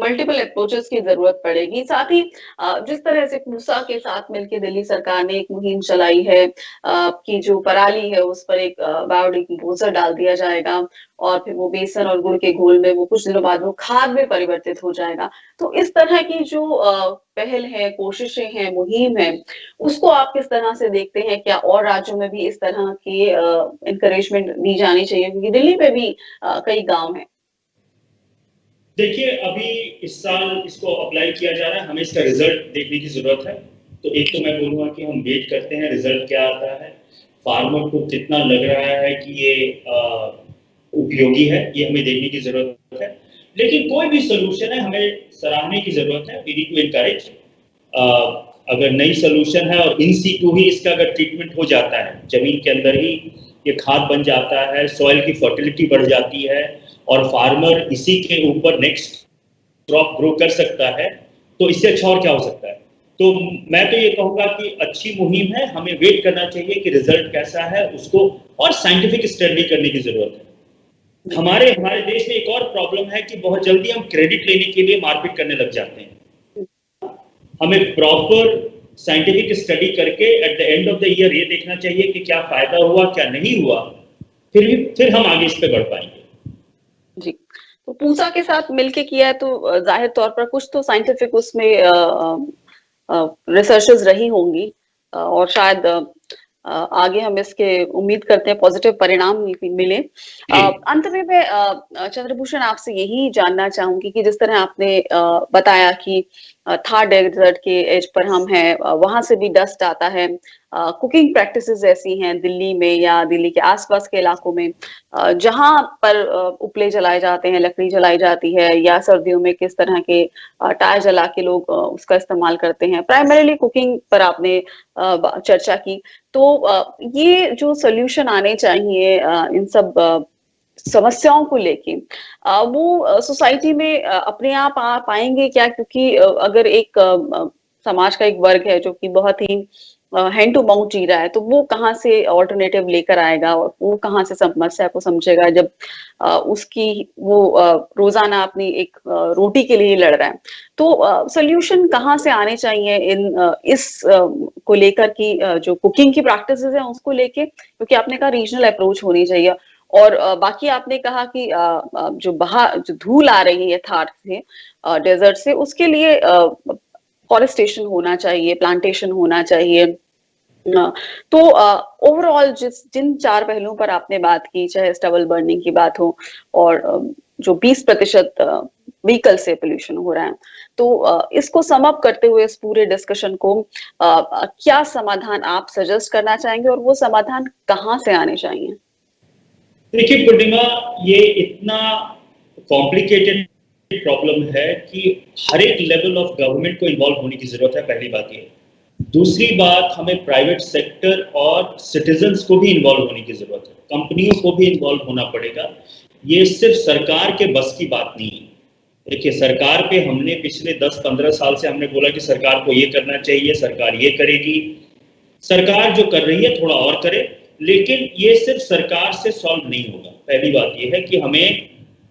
Multiple approaches की ज़रूरत पड़ेगी। साथ ही जिस तरह से पूसा के साथ मिलके दिल्ली सरकार ने एक मुहिम चलाई है कि जो पराली है उस पर एक बायोडिकम्पोज़र डाल दिया जाएगा और फिर वो बेसन और गुड़ के घोल में वो कुछ दिनों बाद वो खाद में परिवर्तित हो जाएगा। तो इस तरह की जो पहल है, कोशिशें हैं, मुहिम है, उसको आप किस तरह से देखते हैं? क्या और राज्यों में भी इस तरह की एनकरेजमेंट दी जानी चाहिए? क्योंकि दिल्ली में भी कई गाँव हैं। देखिए, अभी इस साल इसको अप्लाई किया जा रहा है, हमें इसका रिजल्ट देखने की ज़रूरत है। तो एक तो जी। मैं बोलूँगा कि हम वेट करते हैं रिजल्ट क्या आता है, फार्मर को कितना लग रहा है कि ये उपयोगी है, ये हमें देखने की ज़रूरत है। लेकिन कोई भी सॉल्यूशन है, हमें सराहने की ज़रूरत है, वी नीड टू एनकरेज। अगर नई सॉल्यूशन है और इन सीटू ही इसका अगर ट्रीटमेंट हो जाता है, ज़मीन के अंदर ही ये खाद बन जाता है, सॉइल की फर्टिलिटी बढ़ जाती है और फार्मर इसी के ऊपर नेक्स्ट क्रॉप ग्रो कर सकता है, तो इससे अच्छा और क्या हो सकता है? तो मैं तो ये कहूँगा कि अच्छी मुहिम है, हमें वेट करना चाहिए कि रिजल्ट कैसा है उसको, और साइंटिफिक स्टडी करने की ज़रूरत है। जी। हमारे हमारे देश में एक और प्रॉब्लम है कि बहुत जल्दी हम क्रेडिट लेने के लिए मारपीट करने लग जाते हैं। हमें प्रॉपर साइंटिफिक स्टडी करके at the end of the year ये देखना चाहिए कि क्या फ़ायदा हुआ, क्या नहीं हुआ, फिर हम आगे इस पे बढ़ पाएँगे। जी। तो पूसा के साथ मिलके किया है तो ज़ाहिर तौर पर कुछ तो साइंटिफिक उसमें रिसर्चेज़ रही होंगी और शायद आगे हम इसके उम्मीद करते हैं पॉजिटिव परिणाम मिले। जी। अंत में मैं चंद्रभूषण आपसे यही जानना चाहूँगी कि जिस तरह आपने बताया कि थार डेज़र्ट के एज पर हम हैं, वहाँ से भी डस्ट आता है। कुकिंग प्रैक्टिसेज़ ऐसी हैं दिल्ली में या दिल्ली के आस-पास के इलाकों में जहाँ पर उपले जलाए जाते हैं, लकड़ी जलाई जाती है या सर्दियों में किस तरह के टायर जला के लोग उसका इस्तेमाल करते हैं। प्राइमरीली कुकिंग पर आपने चर्चा की। तो ये जो सॉल्यूशन आने चाहिए इन सब समस्याओं को लेके वो सोसाइटी में अपने आप आ पाएँगे क्या? क्योंकि अगर एक समाज का एक वर्ग है जो कि बहुत ही हैंड टू माउथ जी रहा है, तो वो कहाँ से अल्टरनेटिव लेकर आएगा और वो कहाँ से समस्या को समझेगा जब उसकी वो रोज़ाना अपनी एक रोटी के लिए लड़ रहा है। तो सॉल्यूशन कहाँ से आने चाहिए को लेकर कि जो कुकिंग की प्रैक्टिसेज़ हैं उसको लेके क्योंकि आपने कहा रीजनल अप्रोच होनी चाहिए और बाकी आपने कहा कि जो धूल आ रही है थार से डेज़र्ट से उसके लिए फॉरेस्टेशन होना चाहिए, प्लांटेशन होना चाहिए। तो ओवरऑल जिन 4 पहलुओं पर आपने बात की, चाहे स्टबल बर्निंग की बात हो और जो 20% व्हीकल से पॉल्यूशन हो रहा है। तो इसको सम अप करते हुए इस पूरे डिस्कशन को क्या समाधान आप सजेस्ट करना चाहेंगे और वो समाधान कहाँ से आने चाहिए? देखिए पूर्णिमा, ये इतना कॉम्प्लिकेटेड प्रॉब्लम है कि हर एक लेवल ऑफ गवर्नमेंट को इन्वॉल्व होने की ज़रूरत है, पहली बात ये। दूसरी बात, हमें प्राइवेट सेक्टर और सिटीजन्स को भी इन्वॉल्व होने की ज़रूरत है, कंपनियों को भी इन्वॉल्व होना पड़ेगा। ये सिर्फ सरकार के बस की बात नहीं है। देखिए, सरकार पे हमने पिछले 10-15 साल से हमने बोला कि सरकार को ये करना चाहिए, सरकार ये करेगी। सरकार जो कर रही है थोड़ा और करे, लेकिन ये सिर्फ सरकार से सॉल्व नहीं होगा। पहली बात ये है कि हमें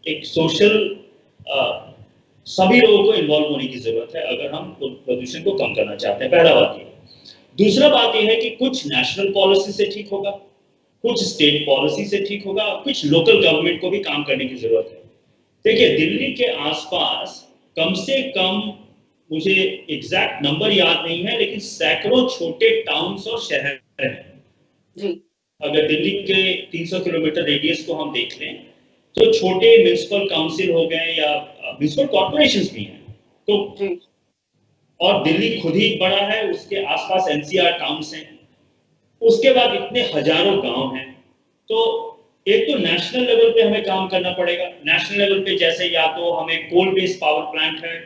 एक सोशल सभी लोगों को इन्वॉल्व होने की ज़रूरत है अगर हम प्रदूषण को कम करना चाहते हैं, पहला बात ये। दूसरा बात ये है कि कुछ नेशनल पॉलिसी से ठीक होगा, कुछ स्टेट पॉलिसी से ठीक होगा, और कुछ लोकल गवर्नमेंट को भी काम करने की ज़रूरत है। देखिए, दिल्ली के आसपास कम से कम, मुझे एग्जैक्ट नंबर याद नहीं है, लेकिन सैकड़ों छोटे टाउन्स और शहर हैं। जी। अगर दिल्ली के 300 किलोमीटर रेडियस को हम देख लें, तो छोटे म्युनिसिपल काउंसिल हो गए या म्युनिसिपल कॉर्पोरेशंस भी हैं। तो जी। और दिल्ली खुद ही बड़ा है, उसके आसपास एनसीआर टाउन्स हैं, उसके बाद इतने हजारों गांव हैं। तो एक तो नेशनल लेवल पे हमें काम करना पड़ेगा। नेशनल लेवल पे जैसे या तो हमें कोल बेस्ड पावर प्लांट है,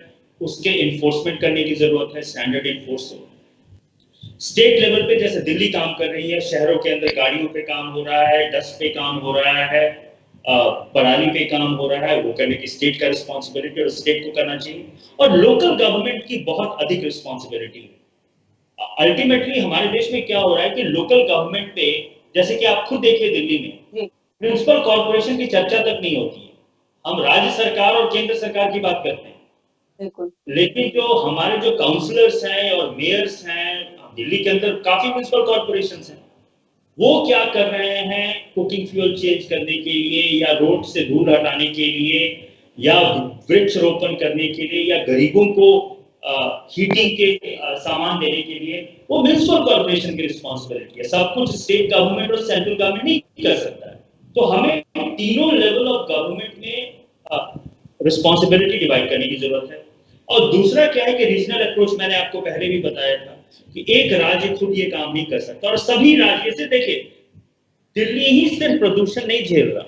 उसके इन्फोर्समेंट करने की जरूरत है, स्टैंडर्ड इन्फोर्समेंट। स्टेट लेवल पे जैसे दिल्ली काम कर रही है, शहरों के अंदर गाड़ियों पे काम हो रहा है, डस्ट पे काम हो रहा है, पराली पे काम हो रहा है, वो करने की स्टेट का रिस्पॉन्सिबिलिटी और स्टेट को करना चाहिए। और लोकल गवर्नमेंट की बहुत अधिक रिस्पॉन्सिबिलिटी है। अल्टीमेटली हमारे देश में क्या हो रहा है कि लोकल गवर्नमेंट पे, जैसे कि आप खुद देखिए दिल्ली में जी। म्युनिसिपल कॉर्पोरेशन की चर्चा तक नहीं होती है। हम राज्य सरकार और केंद्र सरकार की बात करते हैं, बिल्कुल। लेकिन जो हमारे जो काउंसलर्स हैं और मेयर्स हैं, दिल्ली के अंदर काफ़ी म्युनिसिपल कॉर्पोरेशंस हैं, वो क्या कर रहे हैं कुकिंग फ्यूल चेंज करने के लिए या रोड से धूल हटाने के लिए या वृक्षारोपण करने के लिए या गरीबों को हीटिंग के सामान देने के लिए, वो म्युनिसिपल कॉर्पोरेशन की रिस्पॉन्सिबिलिटी है। सब कुछ स्टेट गवर्नमेंट और सेंट्रल गवर्नमेंट नहीं कर सकता है। तो हमें तीनों लेवल ऑफ गवर्नमेंट में रिस्पॉन्सिबिलिटी डिवाइड करने की जरूरत है। और दूसरा क्या है कि रीजनल अप्रोच, मैंने आपको पहले भी बताया था कि एक राज्य खुद ये काम नहीं कर सकता, और सभी राज्य से देखिए, दिल्ली ही सिर्फ प्रदूषण नहीं झेल रहा,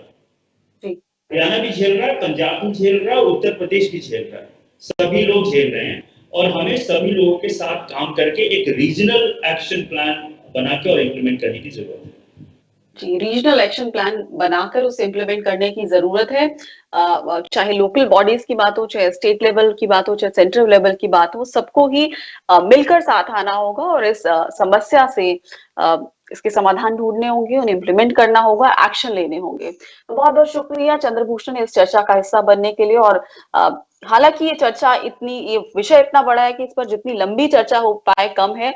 हरियाणा भी झेल रहा है, पंजाब भी झेल रहा है, उत्तर प्रदेश भी झेल रहा है, सभी लोग झेल रहे हैं। और हमें सभी लोगों के साथ काम करके एक रीजनल एक्शन प्लान बना के और इम्प्लीमेंट करने की जरूरत है। जी, रीजनल एक्शन प्लान बनाकर उसे इम्प्लीमेंट करने की जरूरत है। चाहे लोकल बॉडीज की बात हो, चाहे स्टेट लेवल की बात हो, चाहे सेंट्रल लेवल की बात हो, सबको ही मिलकर साथ आना होगा और इस समस्या से इसके समाधान ढूंढने होंगे, उन्हें इम्प्लीमेंट करना होगा, एक्शन लेने होंगे। तो बहुत बहुत शुक्रिया चंद्रभूषण इस चर्चा का हिस्सा बनने के लिए। और हालांकि ये चर्चा ये विषय इतना बड़ा है कि इस पर जितनी लंबी चर्चा हो पाए कम है।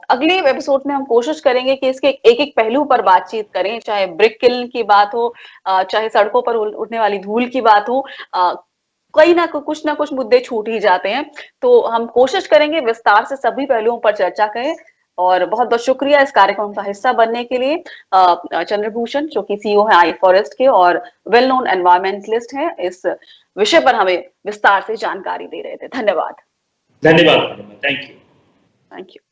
अगले एपिसोड में हम कोशिश करेंगे कि इसके एक एक पहलू पर बातचीत करें, चाहे ब्रिक किल्न की बात हो, चाहे सड़कों पर उड़ने वाली धूल की बात हो। कहीं ना कुछ मुद्दे छूट ही जाते हैं। तो हम कोशिश करेंगे विस्तार से सभी पहलुओं पर चर्चा करें। और बहुत बहुत शुक्रिया इस कार्यक्रम का हिस्सा बनने के लिए चंद्रभूषण, जो कि सीईओ है आई फॉरेस्ट के और वेल नोन एनवायरमेंटलिस्ट हैं। इस विषय पर हमें विस्तार से जानकारी दे रहे थे। धन्यवाद। धन्यवाद, थैंक यू। Thank you.